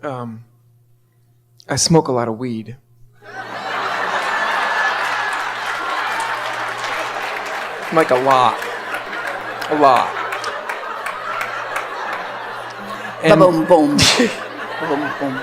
I smoke a lot of weed. Like a lot. And Boom, boom. Boom, boom.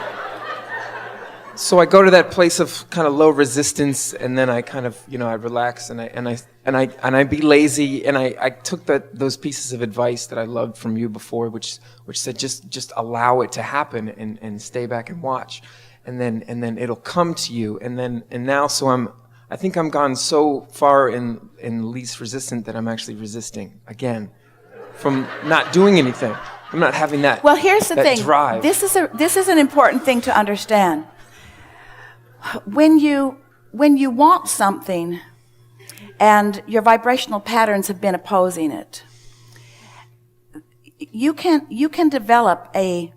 So I go to that place of kind of low resistance, and then I kind of, I relax, and I be lazy, and I took those pieces of advice that I loved from you before, which said just allow it to happen and stay back and watch, and then it'll come to you, and now I think I'm gone so far in least resistant that I'm actually resisting again from not doing anything. I'm not having that. Well, here's the thing. Drive. This is an important thing to understand. When you want something and your vibrational patterns have been opposing it, you can develop a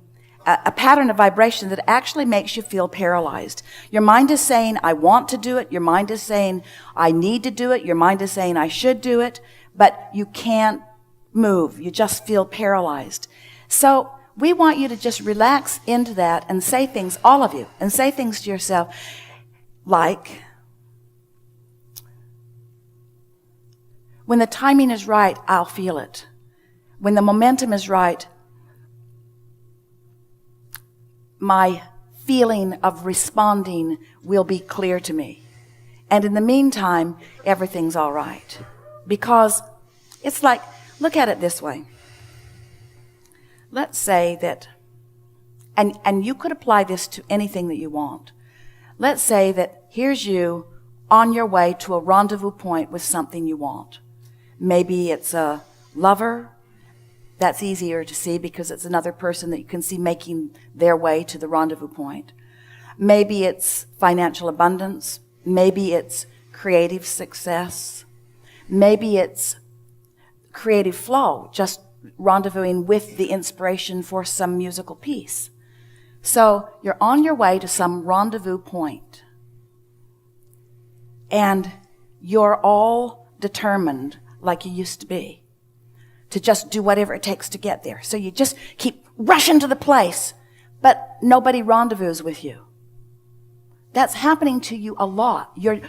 pattern of vibration that actually makes you feel paralyzed. Your mind is saying, I want to do it. Your mind is saying, I need to do it. Your mind is saying, I should do it. But you can't move. You just feel paralyzed. So we want you to just relax into that and say things, all of you, and say things to yourself like, when the timing is right, I'll feel it. When the momentum is right, my feeling of responding will be clear to me. And in the meantime, everything's all right. Because it's like, look at it this way. Let's say that, and you could apply this to anything that you want. Let's say that here's you on your way to a rendezvous point with something you want. Maybe it's a lover. That's easier to see because it's another person that you can see making their way to the rendezvous point. Maybe it's financial abundance. Maybe it's creative success. Maybe it's creative flow, just rendezvousing with the inspiration for some musical piece. So you're on your way to some rendezvous point, and you're all determined like you used to be, to just do whatever it takes to get there. So you just keep rushing to the place, but nobody rendezvous with you. That's happening to you a lot. You're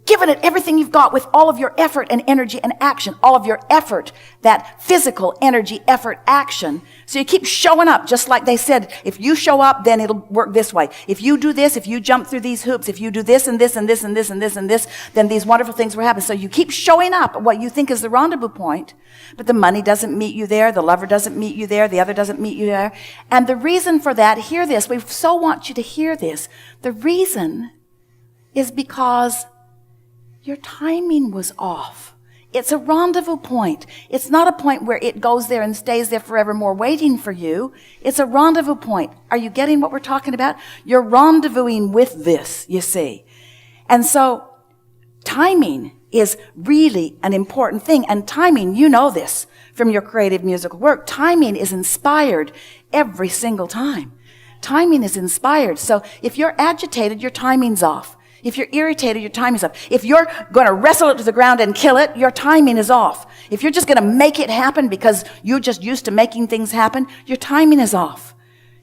giving it everything you've got with all of your effort and energy and action, all of your effort, that physical energy, effort, action. So you keep showing up, just like they said, if you show up, then it'll work this way. If you do this, if you jump through these hoops, if you do this and this and this and this and this and this, then these wonderful things will happen. So you keep showing up at what you think is the rendezvous point, but the money doesn't meet you there, the lover doesn't meet you there, the other doesn't meet you there. And the reason for that, hear this, we so want you to hear this. The reason is because your timing was off. It's a rendezvous point. It's not a point where it goes there and stays there forevermore waiting for you. It's a rendezvous point. Are you getting what we're talking about? You're rendezvousing with this, you see. And so timing is really an important thing. And timing, you know this from your creative musical work, timing is inspired every single time. Timing is inspired. So if you're agitated, your timing's off. If you're irritated, your timing's off. If you're going to wrestle it to the ground and kill it, your timing is off. If you're just going to make it happen because you're just used to making things happen, your timing is off.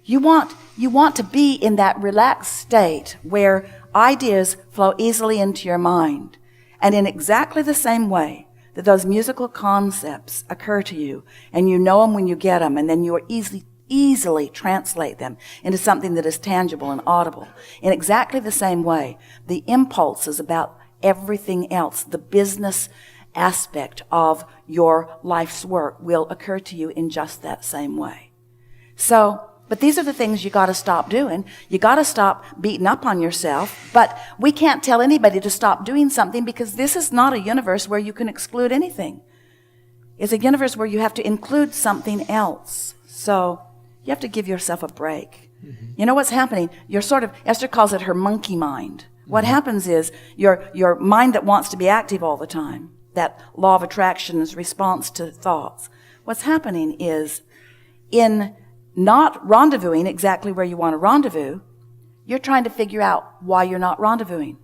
You want to be in that relaxed state where ideas flow easily into your mind. And in exactly the same way that those musical concepts occur to you, and you know them when you get them, and then you are easily translate them into something that is tangible and audible. In exactly the same way, the impulses about everything else, the business aspect of your life's work will occur to you in just that same way. So, but these are the things you got to stop doing. You got to stop beating up on yourself. But we can't tell anybody to stop doing something because this is not a universe where you can exclude anything. It's a universe where you have to include something else. So you have to give yourself a break. Mm-hmm. You know what's happening? You're sort of, Esther calls it her monkey mind. What happens is your mind that wants to be active all the time, that law of attraction's response to thoughts. What's happening is in not rendezvousing exactly where you want to rendezvous, you're trying to figure out why you're not rendezvousing.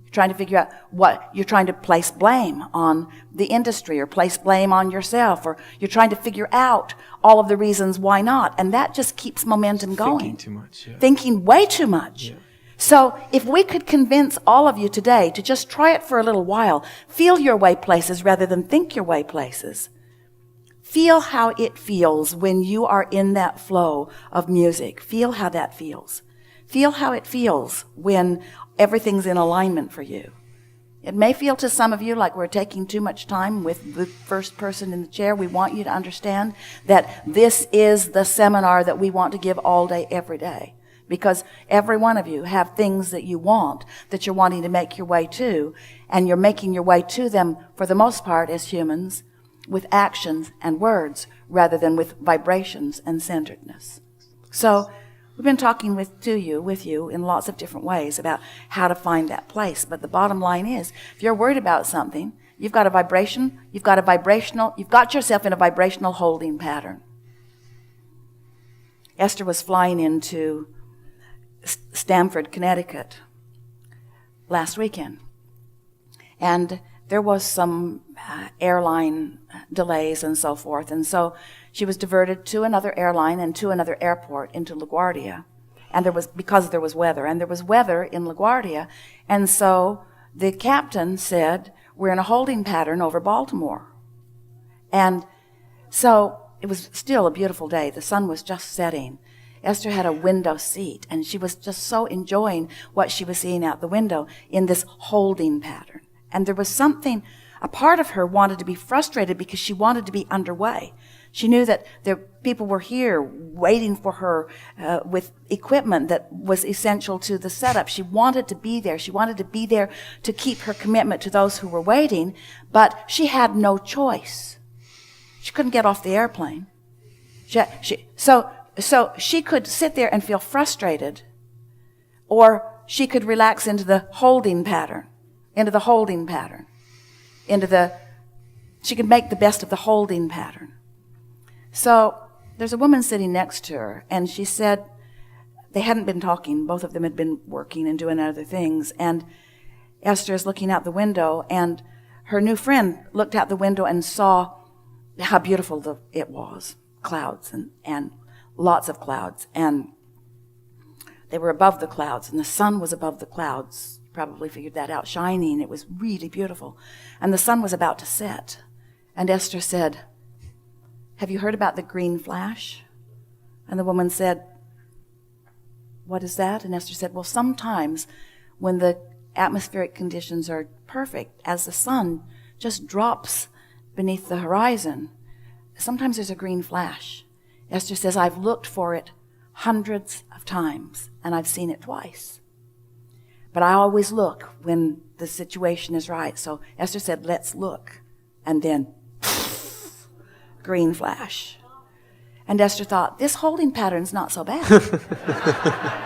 You're trying to figure out what you're trying to place blame on the industry or place blame on yourself, or you're trying to figure out all of the reasons why not. And that just keeps momentum going. Thinking too much. Yeah. Thinking way too much. Yeah. So if we could convince all of you today to just try it for a little while, feel your way places rather than think your way places. Feel how it feels when you are in that flow of music. Feel how that feels. Feel how it feels when everything's in alignment for you. It may feel to some of you like we're taking too much time with the first person in the chair. We want you to understand that this is the seminar that we want to give all day, every day. Because every one of you have things that you want, that you're wanting to make your way to, and you're making your way to them, for the most part, as humans, with actions and words, rather than with vibrations and centeredness. So, we've been talking with you in lots of different ways about how to find that place. But the bottom line is, if you're worried about something, you've got a vibration, you've got yourself in a vibrational holding pattern. Esther was flying into Stamford, Connecticut last weekend. And there was some airline delays and so forth. And so she was diverted to another airline and to another airport into LaGuardia. And because there was weather. And there was weather in LaGuardia. And so the captain said, we're in a holding pattern over Baltimore. And so it was still a beautiful day. The sun was just setting. Esther had a window seat, and she was just so enjoying what she was seeing out the window in this holding pattern. And there was something, a part of her wanted to be frustrated because she wanted to be underway. She knew that people were here waiting for her with equipment that was essential to the setup. She wanted to be there. She wanted to be there to keep her commitment to those who were waiting, but she had no choice. She couldn't get off the airplane. So she could sit there and feel frustrated, or she could relax into the holding pattern, she could make the best of the holding pattern. So there's a woman sitting next to her, and she said they hadn't been talking. Both of them had been working and doing other things, and Esther is looking out the window, and her new friend looked out the window and saw how beautiful it was, clouds and lots of clouds, and they were above the clouds, and the sun was above the clouds. Probably figured that out, shining. It was really beautiful. And the sun was about to set. And Esther said, have you heard about the green flash? And the woman said, what is that? And Esther said, well, sometimes when the atmospheric conditions are perfect, as the sun just drops beneath the horizon, sometimes there's a green flash. Esther says, I've looked for it hundreds of times, and I've seen it twice. But I always look when the situation is right. So Esther said, let's look. And then, green flash. And Esther thought, this holding pattern's not so bad.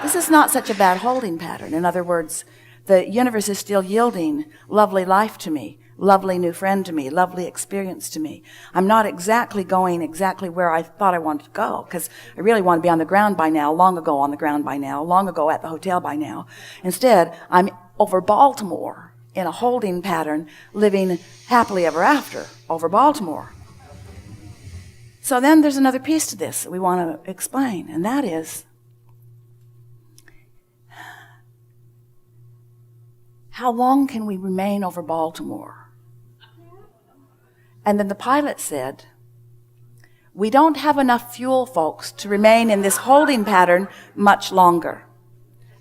This is not such a bad holding pattern. In other words, the universe is still yielding lovely life to me, lovely new friend to me, lovely experience to me. I'm not exactly going exactly where I thought I wanted to go, because I really want to be on the ground by now, long ago on the ground by now, long ago at the hotel by now. Instead, I'm over Baltimore in a holding pattern, living happily ever after over Baltimore. So then there's another piece to this that we want to explain, and that is, how long can we remain over Baltimore? And then the pilot said, we don't have enough fuel, folks, to remain in this holding pattern much longer.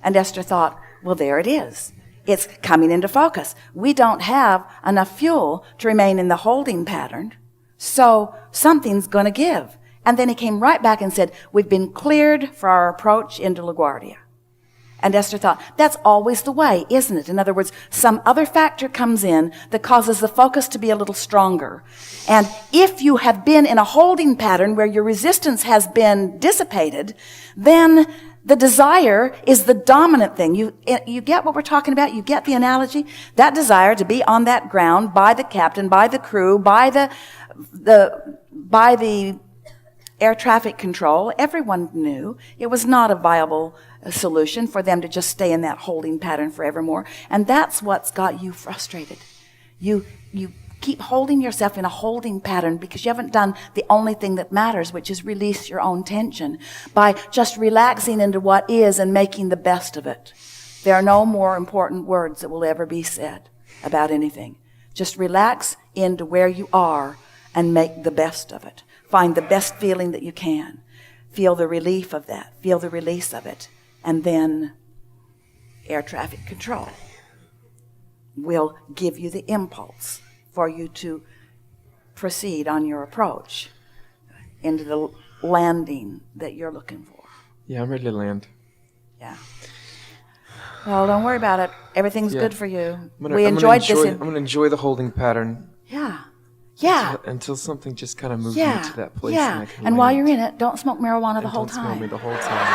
And Esther thought, well, there it is. It's coming into focus. We don't have enough fuel to remain in the holding pattern, so something's going to give. And then he came right back and said, we've been cleared for our approach into LaGuardia. And Esther thought, that's always the way, isn't it? In other words, some other factor comes in that causes the focus to be a little stronger. And if you have been in a holding pattern where your resistance has been dissipated, then the desire is the dominant thing. You get what we're talking about? You get the analogy? That desire to be on that ground by the captain, by the crew, by the air traffic control, everyone knew it was not a viable solution for them to just stay in that holding pattern forevermore. And that's what's got you frustrated. You keep holding yourself in a holding pattern because you haven't done the only thing that matters, which is release your own tension by just relaxing into what is and making the best of it. There are no more important words that will ever be said about anything. Just relax into where you are and make the best of it. Find the best feeling that you can. Feel the relief of that. Feel the release of it. And then air traffic control will give you the impulse for you to proceed on your approach into the landing that you're looking for. Yeah, I'm ready to land. Yeah. Well, don't worry about it. Everything's good for you. I'm gonna enjoy the holding pattern. Yeah. Yeah. Until something just kind of moves me to that place. Yeah. And while you're in it, don't smoke marijuana the whole time. Don't smoke me the whole time.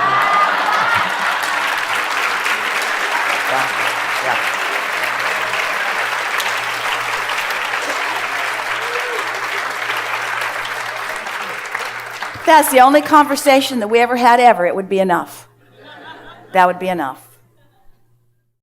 Yeah. If that's the only conversation that we ever had ever, it would be enough. That would be enough.